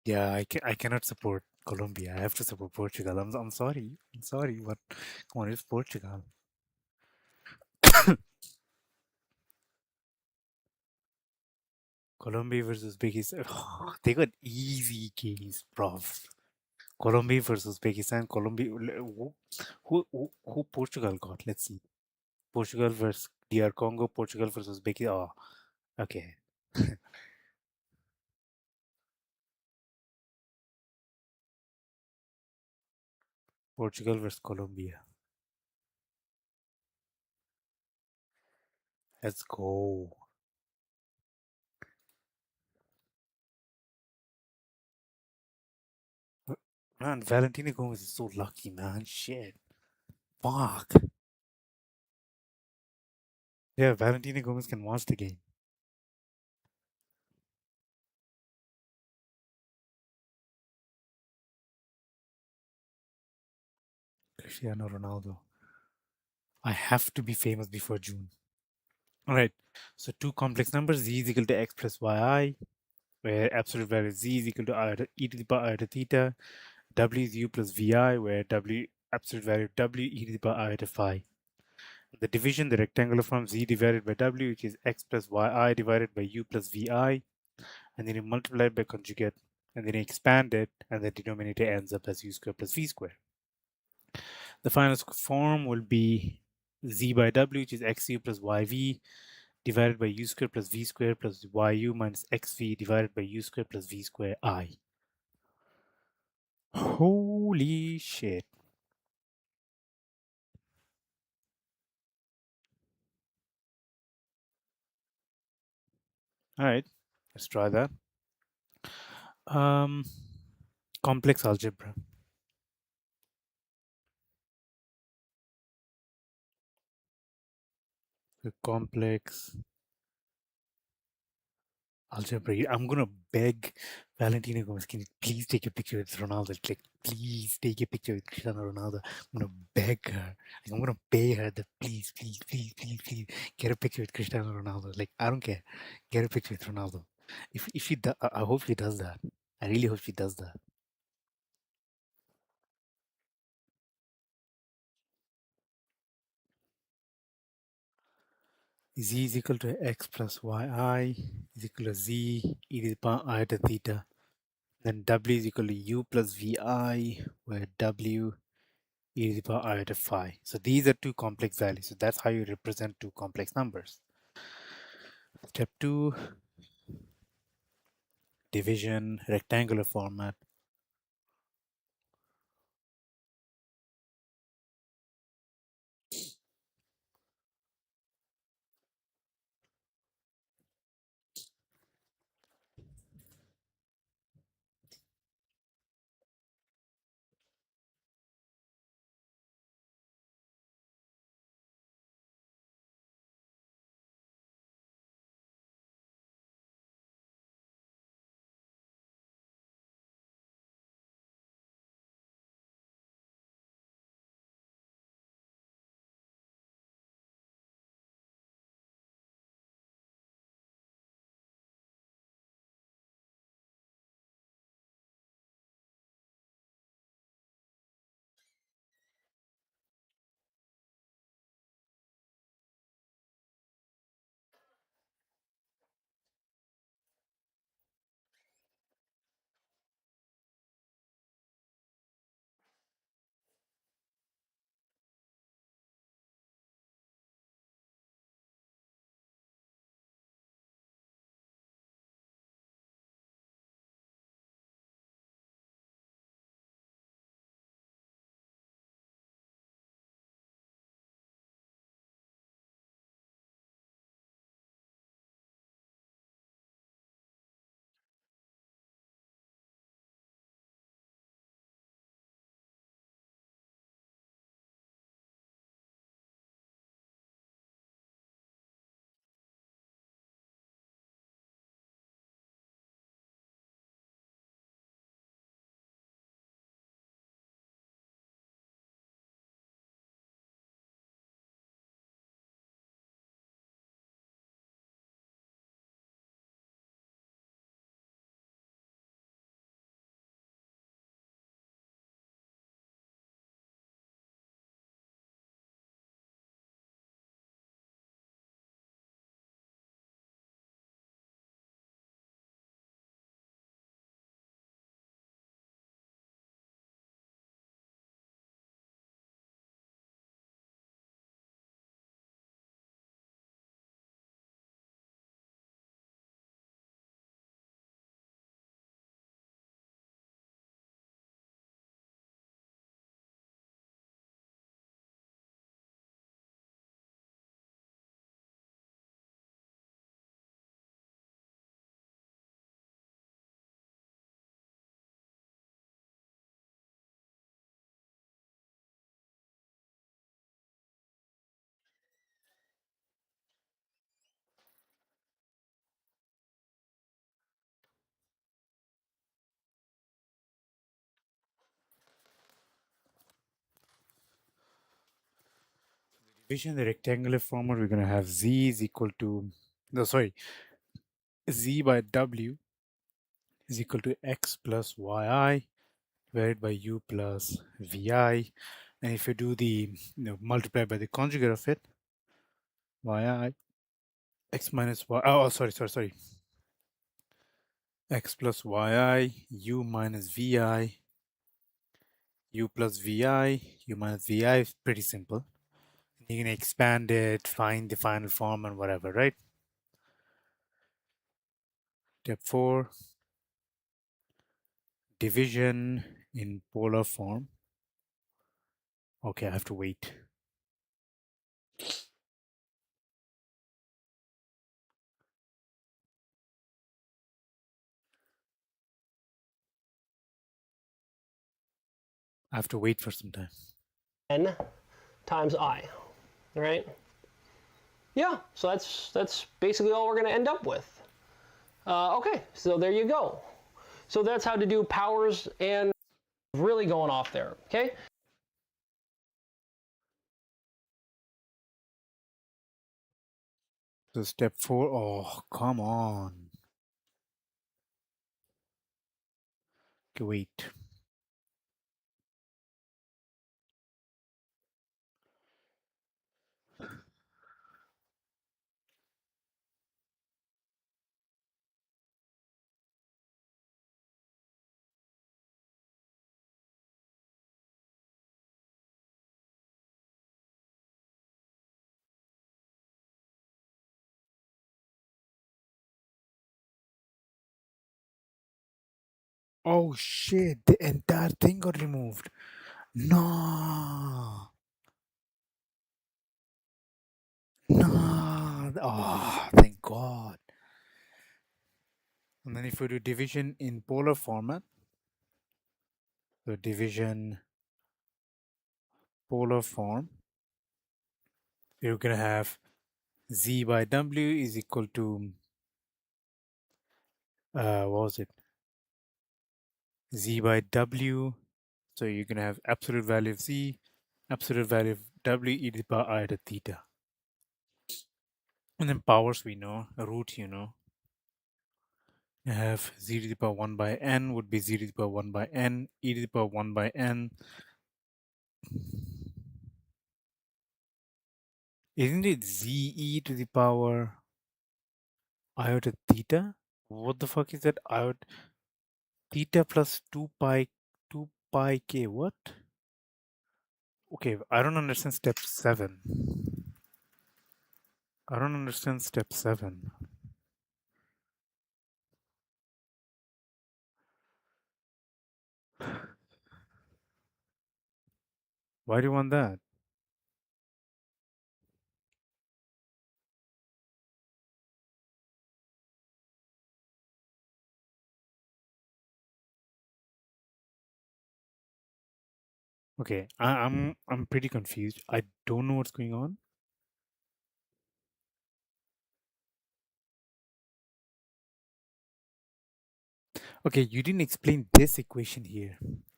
Yeah, I cannot support Colombia. I have to support Portugal. I'm sorry. I'm sorry, but come on, it's Portugal. Colombia versus Uzbekistan. They got easy games, bruv. Colombia versus Uzbekistan. Colombia. Who Portugal got? Let's see. Portugal versus DR Congo. Portugal versus Uzbekistan. Oh, okay. Portugal versus Colombia. Let's go. Man, Valentina Gomez is so lucky, man. Shit. Fuck. Yeah, Valentina Gomez can watch the game. Cristiano Ronaldo. I have to be famous before June. All right. So two complex numbers, z is equal to x plus yi, where absolute value z is equal to e to the power iota theta. W is u plus vi, where w absolute value w e to the power iota phi. The division, the rectangular form z divided by w, which is x plus yi divided by u plus vi, and then you multiply it by conjugate, and then you expand it, and the denominator ends up as u square plus v square. The final form will be z by w, which is xu plus yv divided by u square plus v square plus yu minus xv divided by u square plus v square I. Holy shit. All right, let's try that. Um, complex algebra. The complex algebra. I'm gonna beg Valentina Gomez, can you please take a picture with Ronaldo? Like, please take a picture with Cristiano Ronaldo. I'm gonna beg her. Like, I'm gonna pay her that please, please, please, please, please get a picture with Cristiano Ronaldo. Like, I don't care. Get a picture with Ronaldo. If she does, I hope she does that. I really hope she does that. Z is equal to x plus yi is equal to z e to the power iota theta. Then w is equal to u plus vi, where w e to the power iota phi. So these are two complex values. So that's how you represent two complex numbers. Step 2, division, rectangular format. Division the rectangular format, we're going to have z is equal to, no, sorry, z by w is equal to x plus yi divided by u plus vi. And if you do the, multiply by the conjugate of it, yi, x minus y, oh, sorry, x plus yi, u minus vi, u plus vi, u minus vi is pretty simple. You can expand it, find the final form and whatever, right? Step 4, division in polar form. Okay, I have to wait. I have to wait for some time. N times I, right? Yeah, so that's basically all we're going to end up with. Okay, so there you go. So that's how to do powers and really going off there, okay? So step 4, oh, come on. Okay, wait. Oh shit, the entire thing got removed. No. No. Oh, thank God. And then if we do division in polar format, so division polar form, we're going to have z by w is equal to, what was it? Z by w. So you're going to have absolute value of z, absolute value of w e to the power iota theta. And then powers we know, a root you know. You have z to the power 1 by n would be z to the power 1 by n, e to the power 1 by n. Isn't it ze to the power iota theta? What the fuck is that? Iota theta plus 2 pi k. What? Okay, I don't understand step 7. I don't understand step 7. Why do you want that? Okay, I'm pretty confused. I don't know what's going on. Okay, you didn't explain this equation here.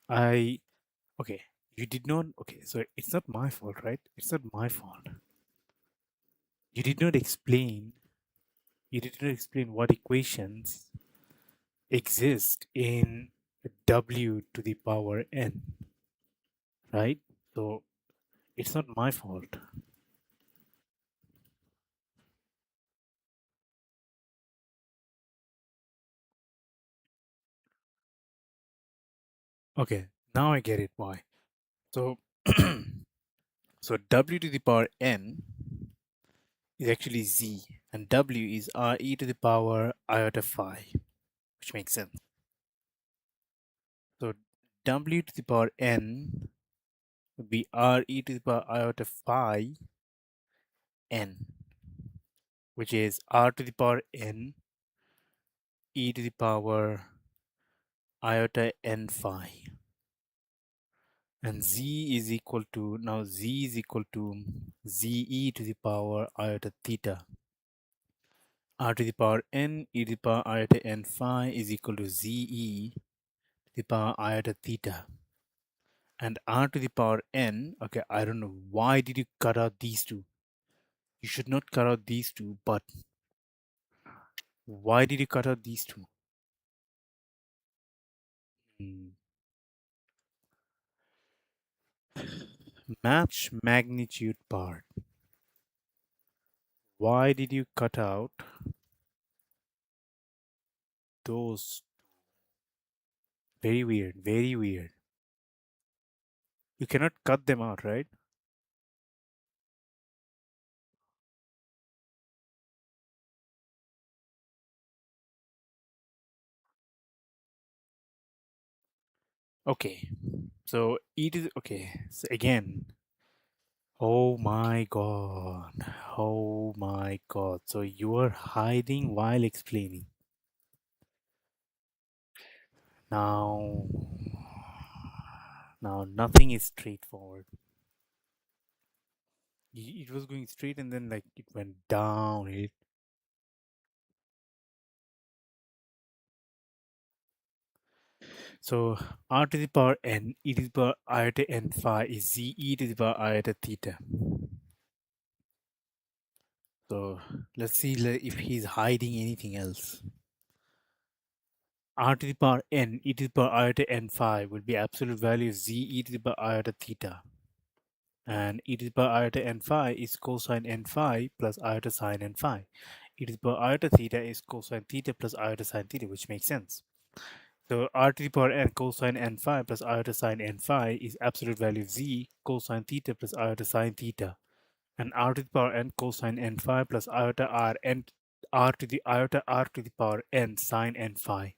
Okay, you did not. Okay, so it's not my fault, right? It's not my fault. You did not explain. You did not explain what equations exist in w to the power n, right? So it's not my fault. Okay, now I get it why. So so w to the power n is actually z, and w is r e to the power iota phi, which makes sense. So w to the power n would be r e to the power iota phi n, which is r to the power n e to the power iota n phi. And z is equal to, now z is equal to ze to the power iota theta. R to the power n e to the power iota n phi is equal to ze to the power iota theta. and r to the power n. Okay, I don't know why did you cut out these two. You should not cut out these two, but why did you cut out these two? Match magnitude part. Why did you cut out those? Very weird, very weird. You cannot cut them out, right? Okay, so e to the, okay, so again, oh my god, oh my god. So you are hiding while explaining. Now, now nothing is straightforward. It was going straight and then like it went down. So r to the power n e to the power iota n phi is z e to the power iota theta. So let's see if he's hiding anything else. R to the power n e to the power iota n phi will be absolute value of z e to the power iota theta. And e to the power iota n phi is cosine n phi plus iota sine n phi. E to the power iota theta is cosine theta plus iota sine theta, which makes sense. So r to the power n cosine n phi plus iota sine n phi is absolute value of z cosine theta plus iota sine theta. And r to the power n cosine n phi plus iota r n r to the iota r to the power n sine n phi.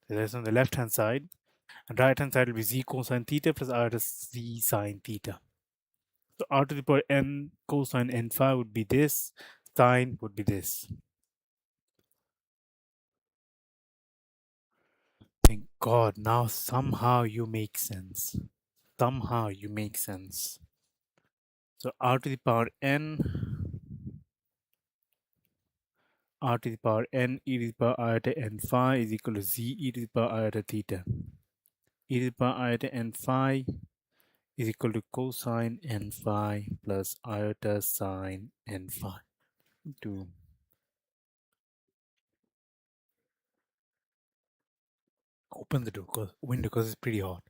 So that's on the left hand side. And right hand side will be z cosine theta plus iota z sine theta. So r to the power n cosine n phi would be this, sine would be this. Thank God, now somehow you make sense. Somehow you make sense. So r to the power n, r to the power n e to the power iota n phi is equal to z e to the power iota theta. E to the power iota n phi is equal to cosine n phi plus iota sine n phi. To open the window because it's pretty hot.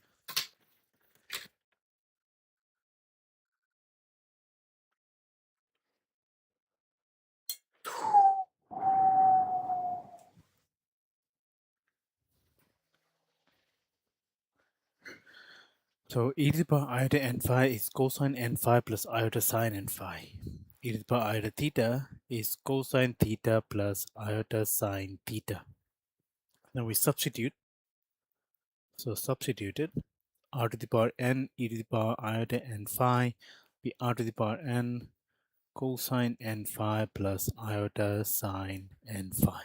So e to the power iota n phi is cosine n phi plus iota sine n phi. E to the power iota theta is cosine theta plus iota sine theta. Now we substitute. So substituted r to the power n e to the power iota n phi be r to the power n cosine n phi plus iota sine n phi.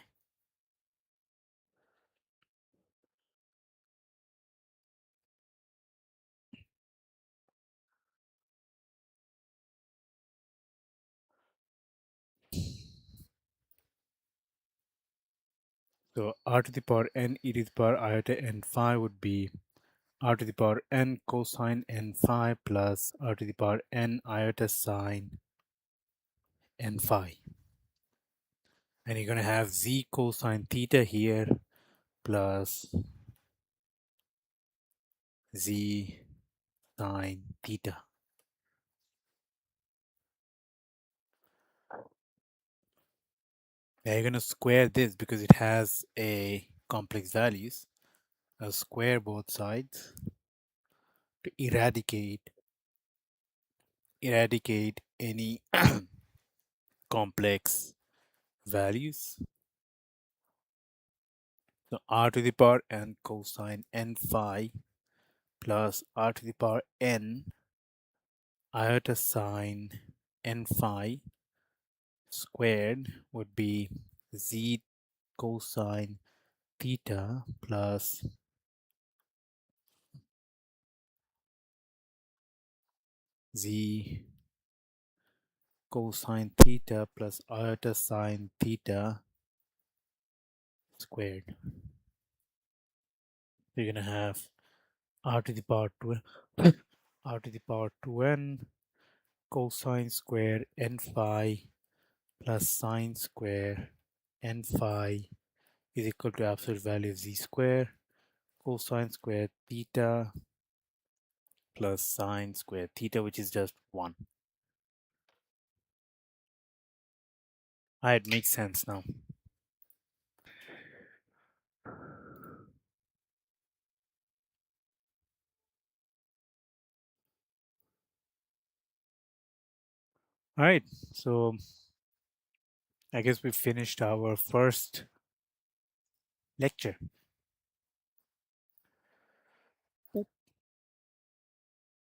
So r to the power n e to the power iota n phi would be r to the power n cosine n phi plus r to the power n iota sine n phi. And you're going to have z cosine theta here plus z sine theta. Now you're going to square this because it has a complex values. I'll square both sides to eradicate any complex values. So r to the power n cosine n phi plus r to the power n iota sine n phi squared would be z cosine theta plus z cosine theta plus iota sine theta squared. You're gonna have r to the power 12 r to the power 2n cosine square n phi plus sine square n phi is equal to absolute value of z square cosine square theta plus sine square theta, which is just 1. It makes sense now. All right, so I guess we finished our first lecture.